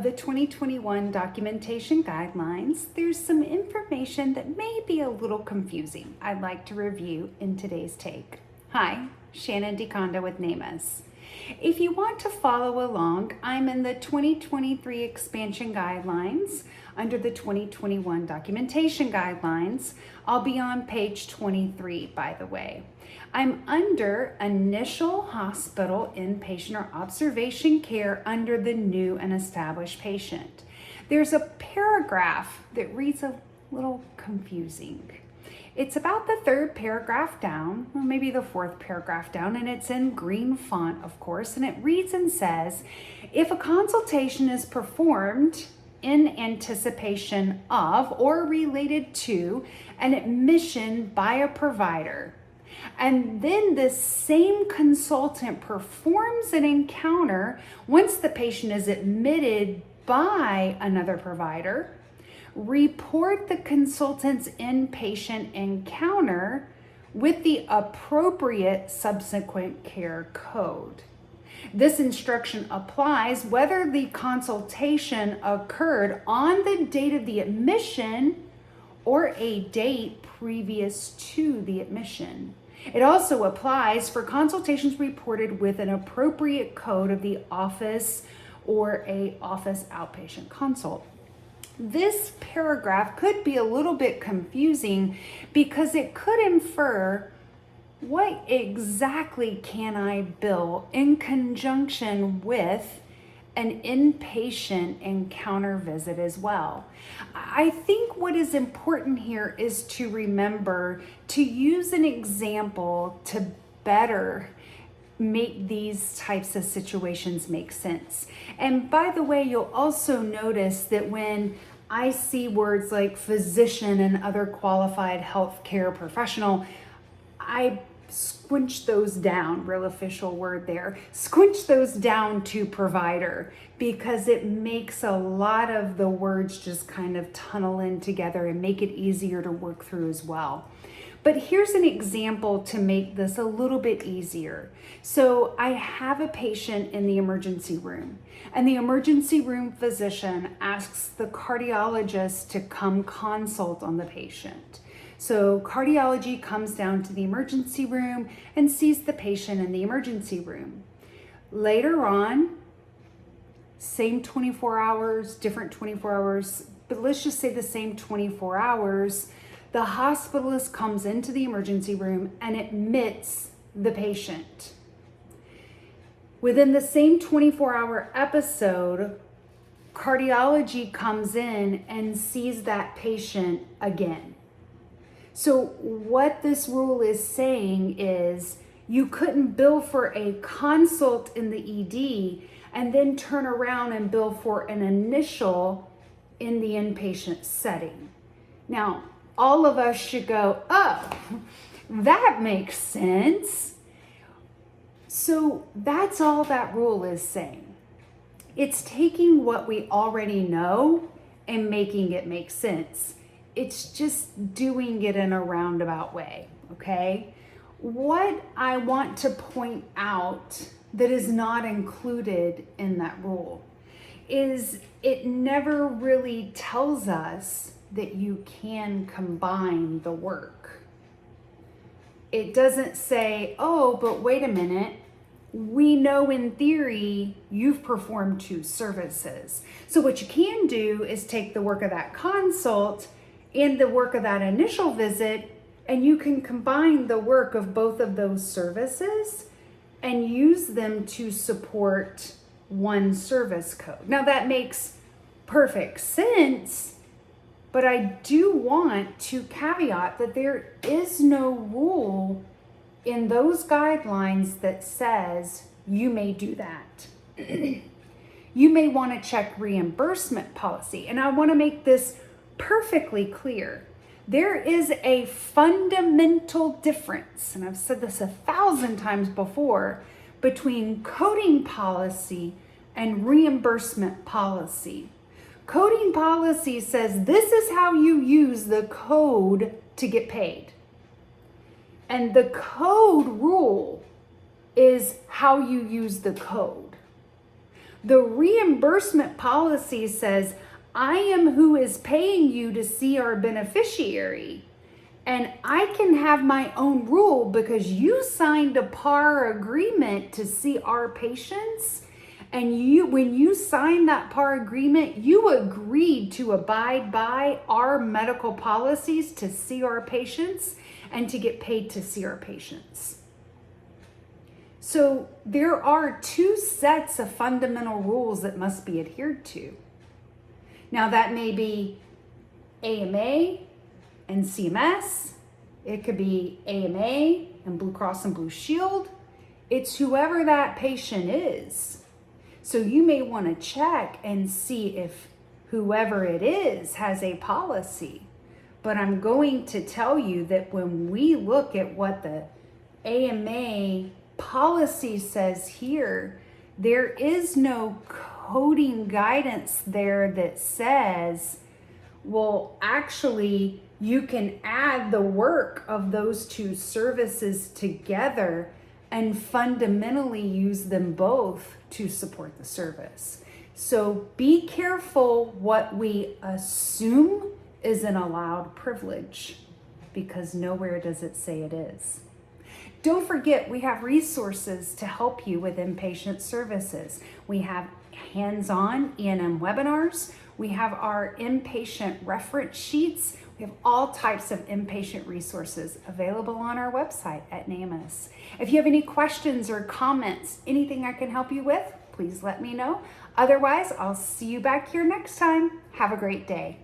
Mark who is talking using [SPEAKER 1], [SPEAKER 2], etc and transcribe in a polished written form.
[SPEAKER 1] the 2021 documentation guidelines, there's some information that may be a little confusing I'd like to review in today's take. Hi, Shannon DeConda with NAMUS. If you want to follow along, I'm in the 2023 expansion guidelines under the 2021 documentation guidelines. I'll be on page 23, by the way. I'm under initial hospital inpatient or observation care under the new and established patient. There's a paragraph that reads a little confusing. It's about the third paragraph down, or maybe the fourth paragraph down, and it's in green font, of course, and it reads and says, if a consultation is performed in anticipation of or related to an admission by a provider, and then the same consultant performs an encounter once the patient is admitted by another provider, report the consultant's inpatient encounter with the appropriate subsequent care code. This instruction applies whether the consultation occurred on the date of the admission or a date previous to the admission. It also applies for consultations reported with an appropriate code of the office or a office outpatient consult. This paragraph could be a little bit confusing because it could infer what exactly can I bill in conjunction with an inpatient encounter visit as well. I think what is important here is to remember to use an example to better make these types of situations make sense. And by the way, you'll also notice that when I see words like physician and other qualified healthcare professional, I squinch those down, real official word there, squinch those down to provider, because it makes a lot of the words just kind of tunnel in together and make it easier to work through as well. But here's an example to make this a little bit easier. So I have a patient in the emergency room, and the emergency room physician asks the cardiologist to come consult on the patient. So cardiology comes down to the emergency room and sees the patient in the emergency room. Later on, same 24 hours, different 24 hours, but let's just say the same 24 hours, the hospitalist comes into the emergency room and admits the patient. Within the same 24-hour episode, cardiology comes in and sees that patient again. So what this rule is saying is you couldn't bill for a consult in the ED and then turn around and bill for an initial in the inpatient setting. Now, all of us should go, oh, that makes sense. So that's all that rule is saying. It's taking what we already know and making it make sense. It's just doing it in a roundabout way, okay? What I want to point out that is not included in that rule is it never really tells us that you can combine the work. It doesn't say, oh, but wait a minute, we know in theory you've performed 2 services. So what you can do is take the work of that consult and the work of that initial visit, and you can combine the work of both of those services and use them to support one service code. Now that makes perfect sense, but I do want to caveat that there is no rule in those guidelines that says you may do that. You may want to check reimbursement policy, and I want to make this perfectly clear. There is a fundamental difference, and I've said this 1,000 times before, between coding policy and reimbursement policy. Coding policy says this is how you use the code to get paid. And the code rule is how you use the code. The reimbursement policy says, I am who is paying you to see our beneficiary. And I can have my own rule because you signed a PAR agreement to see our patients. And when you signed that PAR agreement, you agreed to abide by our medical policies to see our patients and to get paid to see our patients. So there are two sets of fundamental rules that must be adhered to. Now that may be AMA and CMS. It could be AMA and Blue Cross and Blue Shield. It's whoever that patient is. So you may want to check and see if whoever it is has a policy. But I'm going to tell you that when we look at what the AMA policy says here, there is no coding guidance there that says, well, actually, you can add the work of those two services together and fundamentally use them both to support the service. So be careful what we assume is an allowed privilege, because nowhere does it say it is. Don't forget, we have resources to help you with inpatient services. We have hands-on E&M webinars. We have our inpatient reference sheets. We have all types of inpatient resources available on our website at NAMUS. If you have any questions or comments, anything I can help you with, please let me know. Otherwise, I'll see you back here next time. Have a great day.